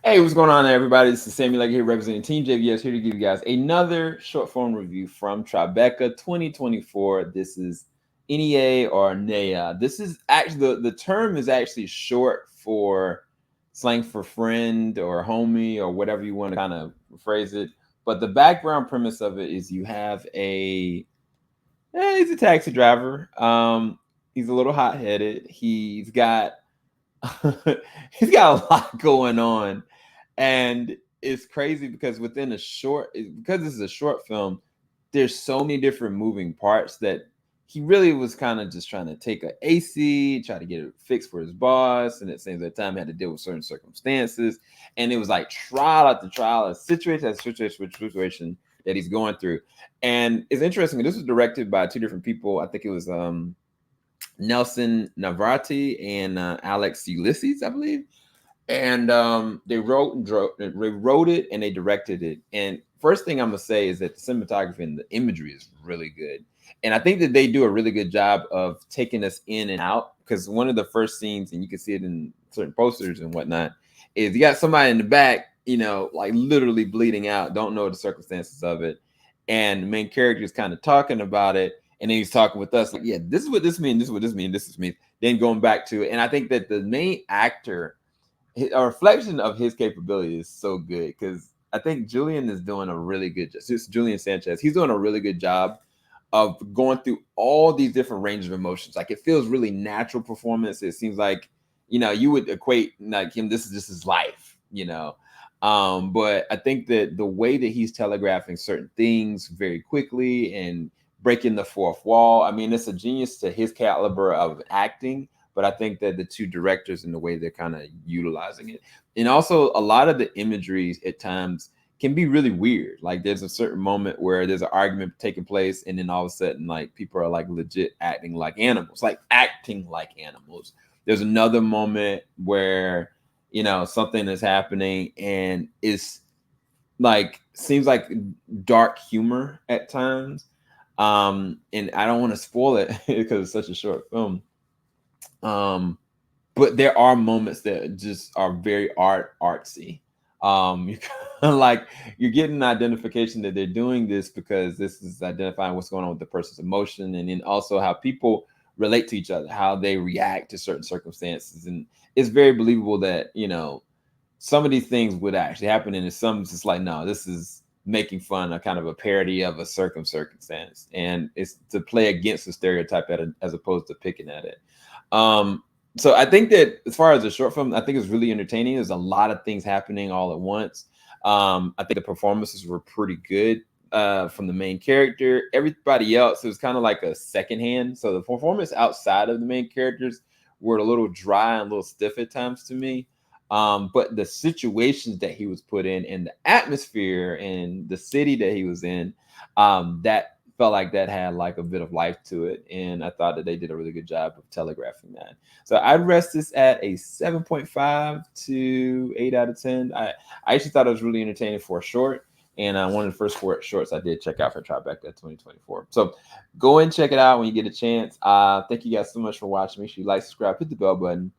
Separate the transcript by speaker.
Speaker 1: Hey, what's going on, everybody? This is Samuel here representing TeamJVS, here to give you guys another short form review from Tribeca 2024. This is NEA or NEA. This is actually the term is actually short for slang for friend or homie or whatever you want to kind of phrase it. But the background premise of it is you have he's a taxi driver. He's a little hot headed. He's got he's got a lot going on. And it's crazy because because this is a short film, there's so many different moving parts that he really was kind of just trying to take a AC, try to get it fixed for his boss, and at the same time had to deal with certain circumstances. And it was like trial after trial, situation that he's going through. And it's interesting. This was directed by two different people. I think it was Nelson Navarrete and Alex Ulises, I believe. And they wrote it and they directed it. And first thing I'm gonna say is that the cinematography and the imagery is really good. And I think that they do a really good job of taking us in and out, because one of the first scenes, and you can see it in certain posters and whatnot, is you got somebody in the back, like literally bleeding out, don't know the circumstances of it. And the main character is kind of talking about it. And then he's talking with us like, yeah, this is what this means, this is what this means, this is me. Then going back to it. And I think that the main actor, a reflection of his capability is so good, because I think Julian is doing a really good job. Julian Sanchez, he's doing a really good job of going through all these different ranges of emotions. Like, it feels really natural performance. It seems like, you would equate like him, this is just his life, but I think that the way that he's telegraphing certain things very quickly and breaking the fourth wall, I mean, it's a genius to his caliber of acting. But I think that the two directors and the way they're kind of utilizing it. And also a lot of the imagery at times can be really weird. Like, there's a certain moment where there's an argument taking place, and then all of a sudden, like, people are like legit acting like animals. There's another moment where, something is happening and it's like, seems like dark humor at times. And I don't want to spoil it because it's such a short film. But there are moments that just are very artsy. You're kind of like, you're getting an identification that they're doing this because this is identifying what's going on with the person's emotion, and then also how people relate to each other, how they react to certain circumstances. And it's very believable that, some of these things would actually happen, and some it's just like, no, this is making fun of kind of a parody of a circumstance, and it's to play against the stereotype as opposed to picking at it. So I think that as far as the short film, I think it's really entertaining. There's a lot of things happening all at once. I think the performances were pretty good from the main character. Everybody else, it was kind of like a secondhand. So the performance outside of the main characters were a little dry and a little stiff at times to me. But the situations that he was put in and the atmosphere and the city that he was in, that felt like that had like a bit of life to it. And I thought that they did a really good job of telegraphing that. So I'd rest this at a 7.5 to 8 out of 10. I actually thought it was really entertaining for a short. And one of the first 4 shorts I did check out for Tribeca 2024. So go and check it out when you get a chance. Thank you guys so much for watching. Make sure you like, subscribe, hit the bell button.